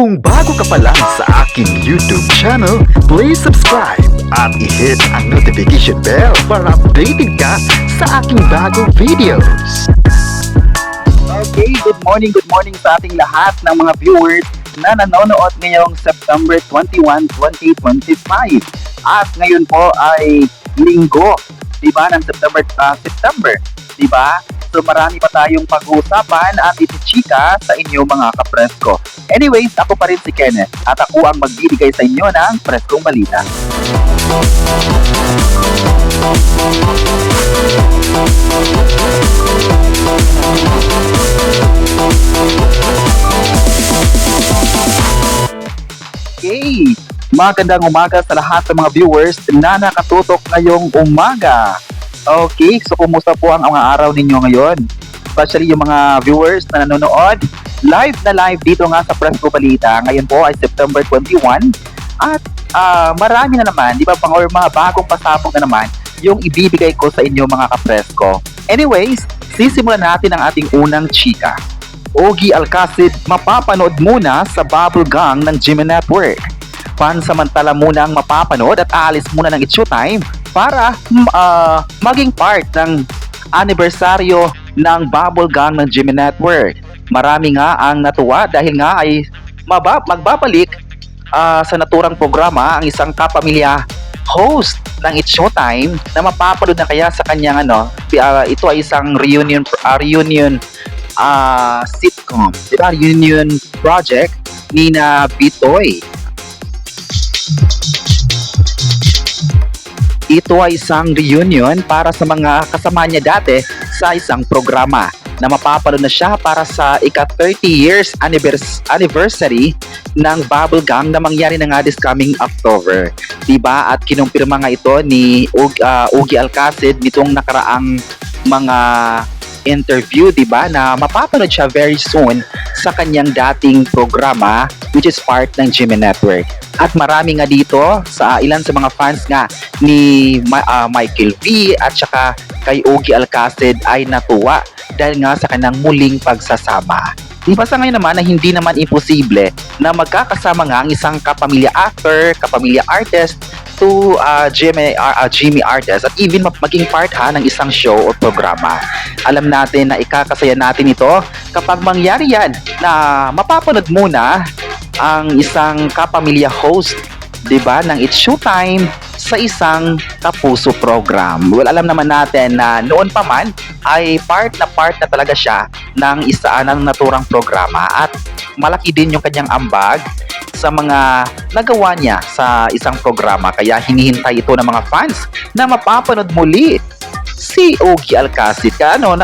Kung bago ka pa lang sa aking YouTube channel, please subscribe at i-hit ang notification bell para updated ka sa aking bagong videos. Okay, good morning sa ating lahat ng mga viewers na nanonood ngayong September 21, 2025. At ngayon po ay linggo, di ba, ng September, di ba? So marami pa tayong pag-uusapan at itichika sa inyo mga kapresko. Anyways, ako pa rin si Kenneth at ako ang magbibigay sa inyo ng preskong balita. Okay, magandang umaga sa lahat ng mga viewers na nakatutok ngayong umaga. Okay, so kumusta po ang mga araw ninyo ngayon? Especially yung mga viewers na nanonood live dito nga sa Presko Balita. Ngayon po ay September 21 at marami na naman, di ba, or mga bagong pasabog na naman yung ibibigay ko sa inyo mga kapresko. Anyways, sisimulan natin ang ating unang chika. Ogie Alcacid mapapanood muna sa Bubble Gang ng GMA Network. Pansamantala muna ang mapapanood at aalis muna ng It's Showtime para maging part ng anibersaryo ng Bubble Gang ng GMA Network. Marami nga ang natuwa dahil nga ay magbabalik sa naturang programa ang isang kapamilya host ng It's Showtime na mapapanood na kaya sa kanyang ito ay isang reunion sitcom, diba? Reunion project ni na Bitoy. Ito ay isang reunion para sa mga kasama niya dati sa isang programa na mapapanood na siya para sa ika-30 years anniversary ng Bubble Gang na mangyari na nga this coming October. Diba? At kinumpirma nga ito ni Ogie Alcacid nitong nakaraang mga interview, diba, na mapapanood siya very soon sa kanyang dating programa which is part ng GMA Network. At marami nga dito sa ilan sa mga fans nga ni Michael V at saka kay Ogie Alcacid ay natuwa dahil nga sa kanyang muling pagsasama. Diba sa ngayon naman na hindi naman imposible na magkakasama nga ang isang kapamilya actor, kapamilya artist to GMA artist at even maging part ng isang show o programa. Alam natin na ikakasaya natin ito kapag mangyari yan na mapapanood muna ang isang kapamilya host, diba, ng It's Showtime sa isang kapuso program. Well, alam naman natin na noon pa man ay part na talaga siya ng isa ng naturang programa at malaki din yung kanyang ambag sa mga nagawa niya sa isang programa. Kaya hinihintay ito ng mga fans na mapapanood muli si Ogie Alcacid.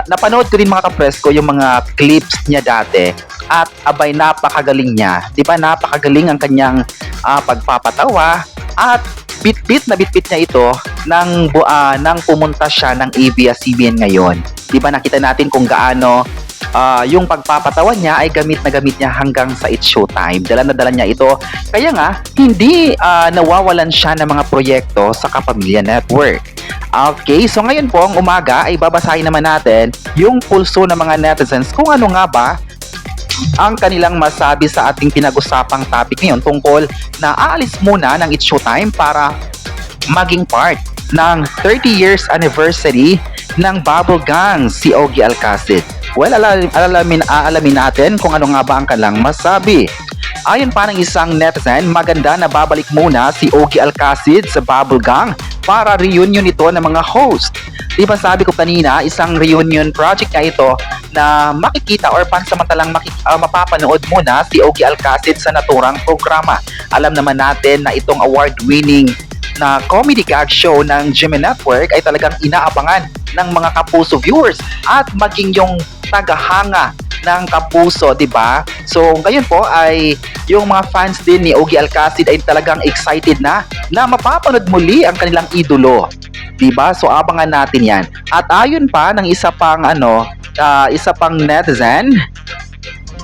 Napanood ko din mga kapresko yung mga clips niya dati at abay napakagaling niya. Diba, napakagaling ang kanyang pagpapatawa at bit-bit niya ito nang pumunta siya ng ABS-CBN ngayon. Diba, nakita natin kung gaano yung pagpapatawa niya ay gamit niya hanggang sa It's Showtime. Dala niya ito. Kaya nga, hindi nawawalan siya ng mga proyekto sa Kapamilya Network. Okay, so ngayon po ang umaga ay babasahin naman natin yung pulso ng mga netizens kung ano nga ba ang kanilang masabi sa ating pinag-usapang topic ngayon tungkol na aalis muna ng It's Showtime para maging part ng 30 years anniversary ng Bubble Gang si Ogie Alcacid. Well, alamin natin kung ano nga ba ang kanilang masabi. Ayon pa ng isang netizen, maganda na babalik muna si Ogie Alcacid sa Bubble Gang para reunion ito ng mga host. Diba sabi ko kanina, isang reunion project na ito na makikita or pansamantalang mapapanood muna si Ogie Alcacid sa naturang programa. Alam naman natin na itong award-winning na comedy gag show ng GMA Network ay talagang inaabangan ng mga kapuso viewers at maging yung tagahanga ng kapuso, diba? So ngayon po ay yung mga fans din ni Ogie Alcacid ay talagang excited na mapapanood muli ang kanilang idolo, diba? So abangan natin yan. At ayon pa ng isa pang netizen,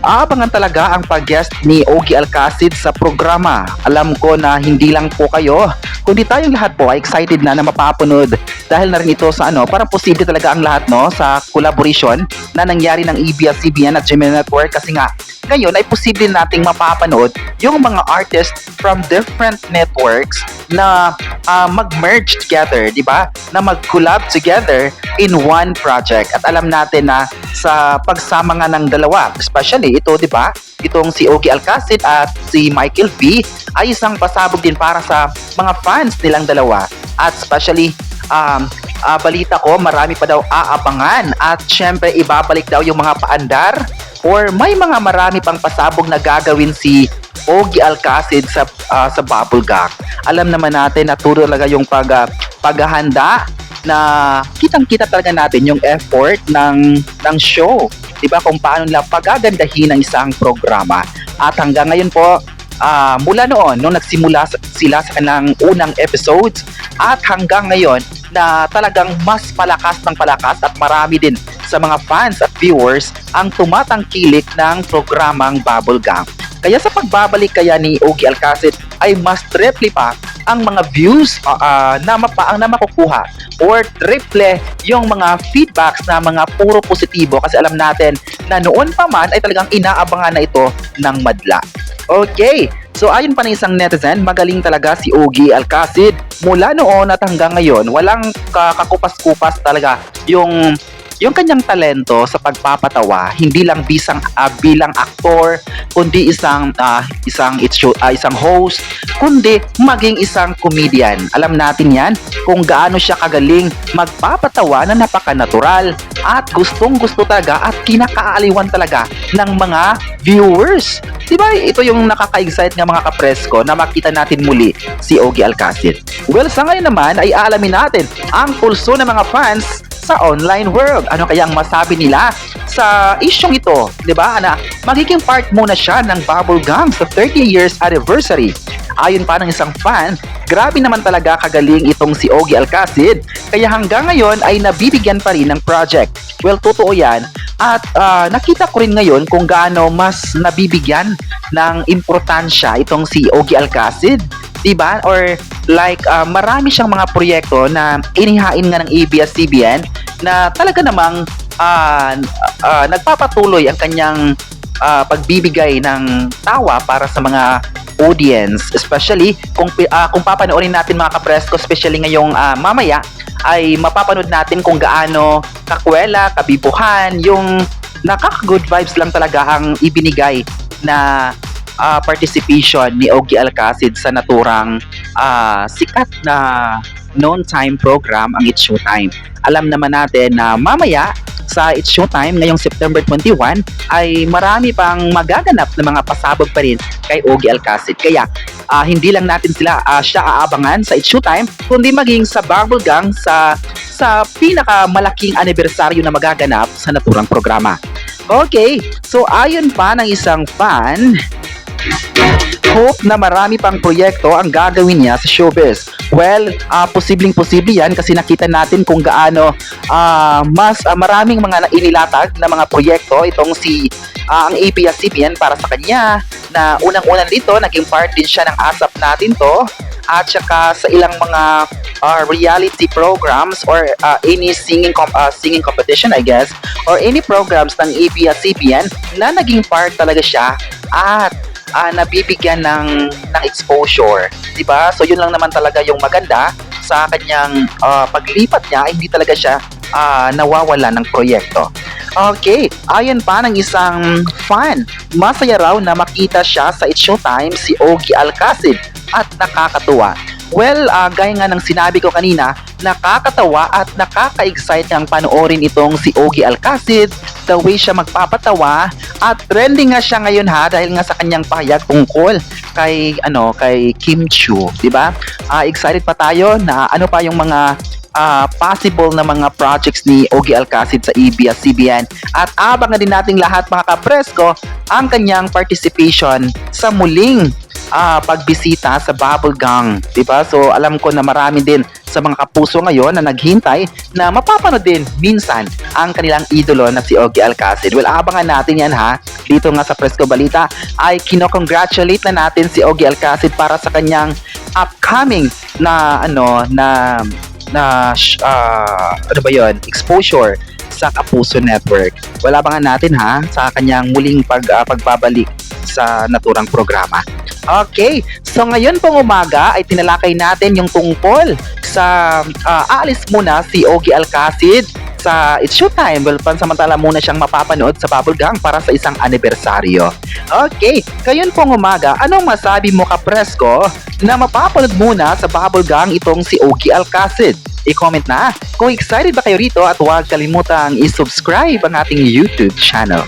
aabangan talaga ang pag-guest ni Ogie Alcacid sa programa. Alam ko na hindi lang po kayo, kundi tayong lahat po ay excited na mapapanood dahil na rin ito sa parang posible talaga ang lahat sa collaboration na nangyari ng ABS-CBN at GMA Network kasi nga ngayon ay posible nating mapapanood yung mga artists from different networks na mag-merge together, di ba? Na mag-collab together in one project. At alam natin na sa pagsama nga ng dalawa, especially ito, di ba? Itong si Ogie Alcacid at si Michael V ay isang pasabog din para sa mga fans nilang dalawa. At especially, balita ko, marami pa daw aabangan at syempre ibabalik daw yung mga paandar or may mga marami pang pasabog na gagawin si Ogie Alcacid sa Bubblegum. Alam naman natin na turo talaga yung paghahanda na kitang-kita talaga natin yung effort ng show. Diba kung paano nila pagagandahin ang isang programa. At hanggang ngayon po, mula noon, nung nagsimula sila sa kanang unang episodes at hanggang ngayon na talagang mas palakas ng palakas at marami din sa mga fans at viewers ang tumatangkilik ng programang Bubblegum. Kaya sa pagbabalik kaya ni Ogie Alcacid ay mas triple pa ang mga views na makukuha or triple yung mga feedbacks na mga puro positibo kasi alam natin na noon pa man ay talagang inaabangan na ito ng madla. Okay, so ayon pa ng isang netizen, magaling talaga si Ogie Alcacid. Mula noon at hanggang ngayon, walang kakupas-kupas talaga yung kanyang talento sa pagpapatawa, hindi lang bilang aktor, kundi isang host, kundi maging isang comedian. Alam natin yan kung gaano siya kagaling magpapatawa na napaka-natural at gustong-gusto talaga at kinakaaliwan talaga ng mga viewers. Diba? Ito yung nakaka-excite ng mga kapresko na makita natin muli si Ogie Alcacid. Well, sa ngayon naman ay aalamin natin ang pulso ng mga fans sa online world. Ano kaya ang masabi nila sa isyong ito, 'di ba? Na magiging part muna siya ng Bubblegum sa 30 years anniversary. Ayon pa ng isang fan, grabe naman talaga kagaling itong si Ogie Alcacid, kaya hanggang ngayon ay nabibigyan pa rin ng project. Well, totoo 'yan. At nakita ko rin ngayon kung gaano mas nabibigyan ng importansya itong si Ogie Alcacid. Diba? Or like marami siyang mga proyekto na inihain nga ng ABS-CBN na talaga namang nagpapatuloy ang kanyang pagbibigay ng tawa para sa mga audience, especially kung papanoorin natin mga kapresko, especially ngayong mamaya ay mapapanood natin kung gaano kakwela, kabibuhan, yung nakaka-good vibes lang talaga ang ibinigay na participation ni Ogie Alcacid sa naturang sikat na noon-time program ang It's Showtime. Alam naman natin na mamaya sa It's Showtime ngayong September 21 ay marami pang magaganap na mga pasabog pa rin kay Ogie Alcacid. Kaya hindi lang natin siya aabangan sa It's Showtime kundi maging sa Bubblegum sa pinakamalaking anibersaryo na magaganap sa naturang programa. Okay, so ayon pa ng isang fan, hope na marami pang proyekto ang gagawin niya sa showbiz. Well, posibleng-posible yan kasi nakita natin kung gaano mas maraming mga inilatag na mga proyekto itong ang ABS-CBN para sa kanya na unang-una dito, naging part din siya ng ASAP Natin To at saka sa ilang mga reality programs or any singing competition I guess or any programs ng ABS-CBN na naging part talaga siya at nabibigyan ng exposure, 'di ba? So yun lang naman talaga yung maganda sa kanyang paglipat niya, ay hindi talaga siya nawawala ng proyekto. Okay, ayon pa ng isang fan, masaya raw na makita siya sa It's Showtime si Ogie Alcacid at nakakatuwa. Well, gaya nga ng sinabi ko kanina, nakakatawa at nakaka-excite ang panoorin itong si Ogie Alcacid, the way siya magpapatawa at trending nga siya ngayon dahil nga sa kanyang pahayag tungkol kay Kim Chiu, 'di ba? Excited pa tayo na ano pa yung mga possible na mga projects ni Ogie Alcacid sa ABS-CBN at abangan din nating lahat mga kapresko ang kanyang participation sa muling pagbisita sa Bubblegum, 'di ba? So alam ko na marami din sa mga kapuso ngayon na naghintay na mapapanood din minsan ang kanilang idolo na si Ogie Alcacid. Well, abangan natin yan ha. Dito nga sa Fresco Balita ay kinocongratulate na natin si Ogie Alcacid para sa kanyang upcoming na exposure sa Kapuso Network. Wala abangan natin ha sa kanyang muling pagbabalik sa naturang programa. Okay, so ngayon pong umaga ay tinalakay natin yung tungkol sa aalis muna si Ogie Alcacid sa It's Showtime. Well, pansamantala muna siyang mapapanood sa Bubble Gang para sa isang anibersaryo. Okay, ngayon pong umaga, anong masabi mo Kapresko na mapapanood muna sa Bubble Gang itong si Ogie Alcacid? I-comment na kung excited ba kayo rito at huwag kalimutang i-subscribe ang ating YouTube channel.